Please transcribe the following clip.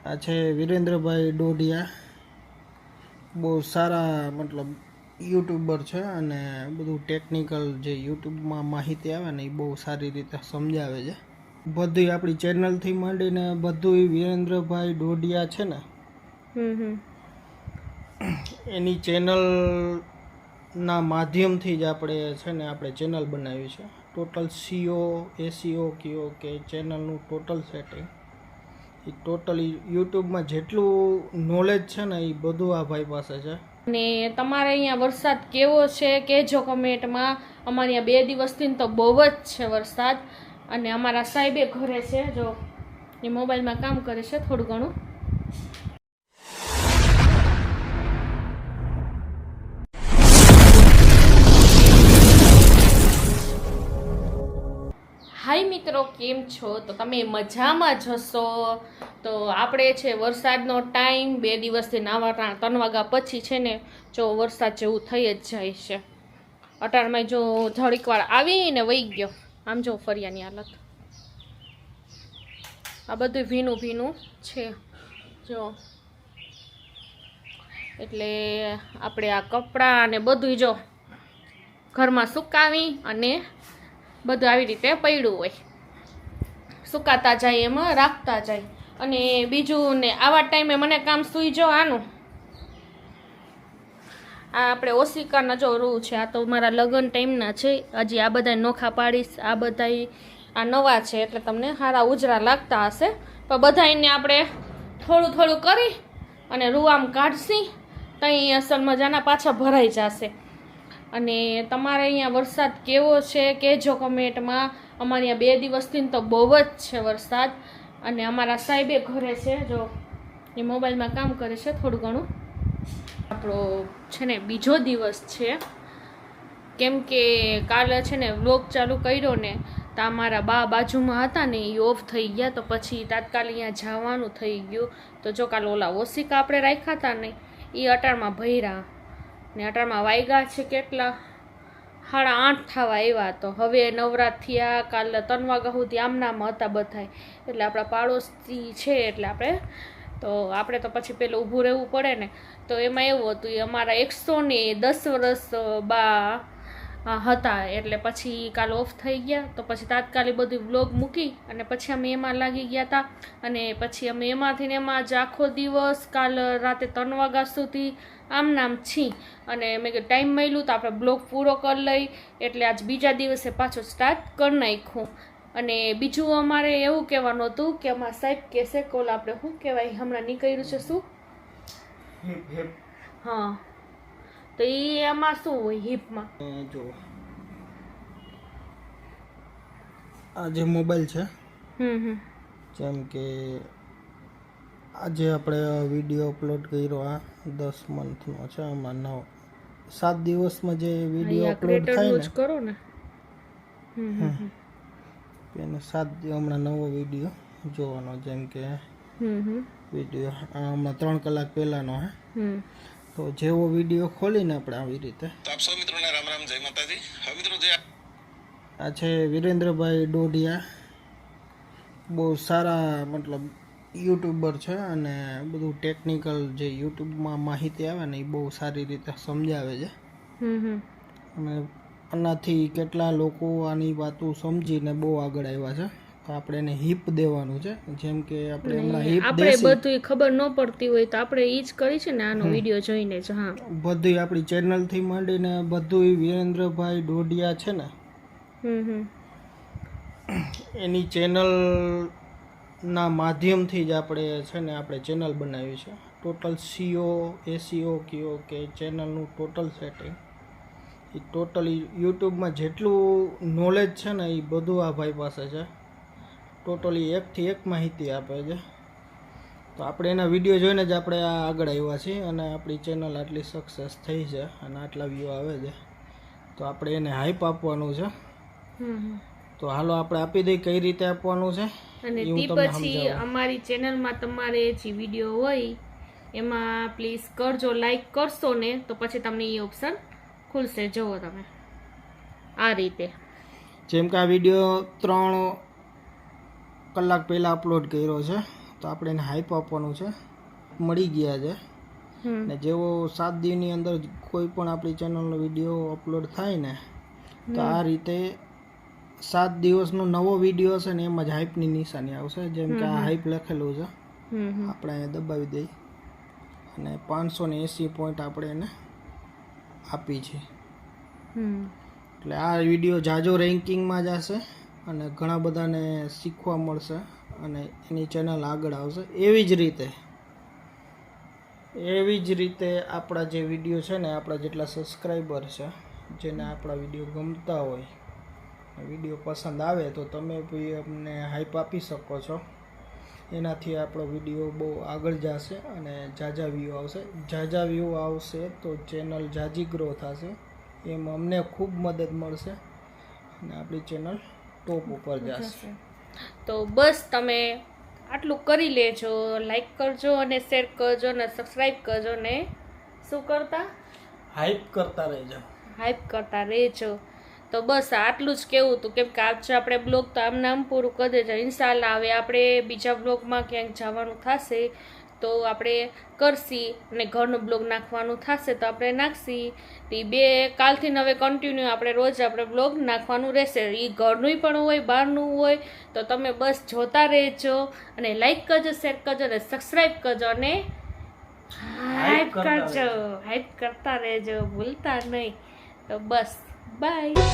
આ છે વિરેન્દ્રભાઈ ડોડિયા, બહુ સારા મતલબ યુટ્યુબર છે અને બધું ટેકનિકલ જે યુટ્યુબમાં માહિતી આવે ને એ બહુ સારી રીતે સમજાવે છે. બધું આપણી ચેનલથી માંડીને બધું વિરેન્દ્રભાઈ ડોડિયા છે ને એની ચેનલના માધ્યમથી જ આપણે ચેનલ બનાવી છે. ટોટલ SEO કયો કે ચેનલનું ટોટલ સેટિંગ એ ટોટલી યુટ્યુબમાં જેટલું નોલેજ છે ને એ બધું આ ભાઈ પાસે છે. ને તમારે અહીંયા વરસાદ કેવો છે કહેજો કમેન્ટમાં. અમારે અહીંયા 2 દિવસથી તો બહુ જ છે વરસાદ. અને અમારા સાહેબે ઘરે છે, જો એ મોબાઈલમાં કામ કરે છે થોડું ઘણું. હાય મિત્રો, કેમ છો? તો તમે મજામાં જશો. તો આપણે છે વરસાદનો ટાઈમ 2 દિવસથી 3 વાગ્યા પછી છે ને જો વરસાદ જેવું થઈ જ જાય છે. અટાણમાં જો ધડીકવાર આવીને વહી ગયો. આમ જો ફરિયાની હાલત, આ બધું ભીનું ભીનું છે જો. એટલે આપણે આ કપડાં ને બધું જો ઘરમાં સુકાવી અને બધું આવી રીતે પડ્યું હોય, સુકાતા જાય એમાં રાખતા જાય. અને બીજું ને આવા ટાઈમે મને કામ સુઈ જો આનું આ આપણે ઓશિકાના જો રૂ છે. આ તો મારા લગ્ન ટાઈમના છે. હજી આ બધા નોખા પાડીશ. આ બધા આ નવા છે એટલે તમને સારા ઉજરા લાગતા હશે. પણ બધાને આપણે થોડું થોડું કરી અને રૂ આમ કાઢશી તો અહીં અસલ મજાના પાછા ભરાઈ જશે. અને તમારે અહીંયા વરસાદ કેવો છે કહેજો કમેન્ટમાં. અમારે અહીંયા 2 દિવસથી તો બહુ જ છે વરસાદ. અને અમારા સાહેબે ઘરે છે, જો એ મોબાઈલમાં કામ કરે છે થોડું ઘણું. આપણો છે ને બીજો દિવસ છે, કેમ કે કાલે છે ને વ્લોગ ચાલુ કર્યો ને તો અમારા બા બાજુમાં હતા ને એ ઓફ થઈ ગયા. તો પછી તાત્કાલિક અહીંયા જવાનું થઈ ગયું. તો જો કાલે ઓલા ઓશિકા આપણે રાખ્યા હતા ને એ અટાણમાં ભર્યા ને અટાણમાં વાગ્યા છે કેટલા 8:30 થવા આવ્યા. તો હવે નવરાત થયા. કાલે 3 વાગ્યા સુધી આમનામ હતા બધાય. એટલે આપણા પાડોશી છે એટલે આપણે તો પછી પેલું ઊભું રહેવું પડે ને. તો એમાં એવું હતું, અમારા 110 વર્ષ બા હતા એટલે પછી કાલે ઓફ થઈ ગયા. તો પછી તાત્કાલિક બધું વ્લોગ મૂકી અને પછી અમે એમાં લાગી ગયા હતા. અને પછી અમે એમાંથી ને એમાં જ આખો દિવસ કાલ રાતે 3 વાગ્યા સુધી આમ નામ છી. અને મેં ટાઈમ મળ્યું તો આપણે બ્લોગ પૂરો કરી લઈ એટલે આજ બીજા દિવસે પાછો સ્ટાર્ટ કરી નાખ્યું. અને બીજું અમારે એવું કહેવાનું હતું કે અમારા સાહેબ કહેશે કોલ આપણે શું કહેવાય હમણાં નીકળ્યું છે શું, હા, તો એ એમાં શું હોય હિપમાં જો આ જે મોબાઈલ છે, જેમ કે આજે આપણે વિડીયો અપલોડ કર્યો આ 10 મંથનો છે. આમાં 7 દિવસમાં જે વિડીયો અપલોડ થાય ને કરો ને એને 7 હમણાં નવો વિડીયો જોવાનો. જેમ કે વિડીયો હમણાં 3 કલાક પહેલાનો હે. તો જેવો વિડીયો ખોલીને આપણે આવી રીતે આપ સૌ મિત્રોને રામ રામ, જય માતાજી. હવે મિત્રો આ છે વિરેન્દ્રભાઈ ડોડિયા, બહુ સારા મતલબ યુટ્યુબર છે અને બધું ટેકનિકલ જે યુટ્યુબમાં માહિતી આવે ને એ બહુ સારી રીતે સમજાવે છે. અને આનાથી કેટલા લોકો આની વાતો સમજીને બહુ આગળ આવ્યા છે. તો આપણે એને હિપ દેવાનું છે. જેમ કે આપણે હમણાં હિપ આપણે બધું ખબર ન પડતી હોય તો આપણે ઈ જ કરી છે ને આનો વિડીયો જોઈને જ. હા, બધું આપણી ચેનલથી માંડીને બધું વિરેન્દ્રભાઈ ડોડિયા છે ને એની ચેનલના માધ્યમથી જ આપણે ચેનલ બનાવી છે. ટોટલ SEO કયો કે ચેનલનું ટોટલ સેટિંગ એ ટોટલી યુટ્યુબમાં જેટલું નોલેજ છે ને એ બધું આ ભાઈ પાસે છે. ટોટલી 1 થી 1 માહિતી આપે છે. તો આપણે એના વિડીયો જોઈને જ આપણે આ આગળ આવ્યા છીએ અને આપણી ચેનલ આટલી સક્સેસ થઈ છે અને આટલા વ્યૂ આવે છે. તો આપણે એને હાઈપ આપવાનું છે. તો હાલો આપણે આપી દઈએ કઈ રીતે આપવાનું છે. અને તે પછી અમારી ચેનલમાં તમારે જે વિડીયો હોય એમાં પ્લીઝ કરજો, લાઈક કરશો ને તો પછી તમને એ ઓપ્શન ખુલશે. જુઓ તમે આ રીતે. જેમ કે આ વિડીયો 3 કલાક પહેલાં અપલોડ કર્યો છે. તો આપણે એને હાઈપ આપવાનું છે. મળી ગયા છે. ને જેવો 7 દિવસની અંદર કોઈ પણ આપણી ચેનલનો વિડીયો અપલોડ થાય ને તો આ રીતે 7 દિવસનો નવો વિડીયો હશે ને એમાં જ હાઈપની નિશાની આવશે. જેમ કે આ હાઈપ લખેલું છે, આપણે અહીંયા દબાવી દઈએ અને 580 પોઈન્ટ આપણે એને આપી છે. એટલે આ વિડીયો જાજો રેન્કિંગમાં જશે અને ઘણા બધાને શીખવા મળશે અને એની ચેનલ આગળ આવશે. એવી જ રીતે આપણા જે વિડીયો છે ને, આપણા જેટલા સબસ્ક્રાઈબર છે, જેને આપણા વિડીયો ગમતા હોય, વિડીયો પસંદ આવે તો તમે બી અમને હાઈપ આપી શકો છો. એનાથી આપણો વિડીયો બહુ આગળ જશે અને ઝાઝા વ્યૂ આવશે. ઝાઝા વ્યૂ આવશે તો ચેનલ ઝાઝી ગ્રો થશે, એમ અમને ખૂબ મદદ મળશે અને આપણી ચેનલ ટોપ ઉપર જશે. તો બસ તમે આટલું કરી લેજો, લાઈક કરજો અને શેર કરજો અને સબસ્ક્રાઈબ કરજો ને શું કરતા હાઈપ કરતા રહેજો. તો બસ આટલું જ કહેવું હતું, કેમ કે આજે આપણે બ્લોગ તો આમ નામ પૂરું કરી દેજો. ઇન્શાલ્લાહ હવે આપણે બીજા બ્લોગમાં ક્યાંક જવાનું થશે તો આપણે કરશી અને ઘરનો બ્લોગ નાખવાનું થશે તો આપણે નાખશી. તે કાલથી હવે કન્ટિન્યુ આપણે રોજ આપણે બ્લોગ નાખવાનું રહેશે. એ ઘરનું પણ હોય, બહારનું હોય, તો તમે બસ જોતા રહેજો અને લાઈક કરજો, શેર કરજો અને સબસ્ક્રાઈબ કરજો અને હાઈપ કરતા રહેજો, ભૂલતા નહીં. તો બસ બાય.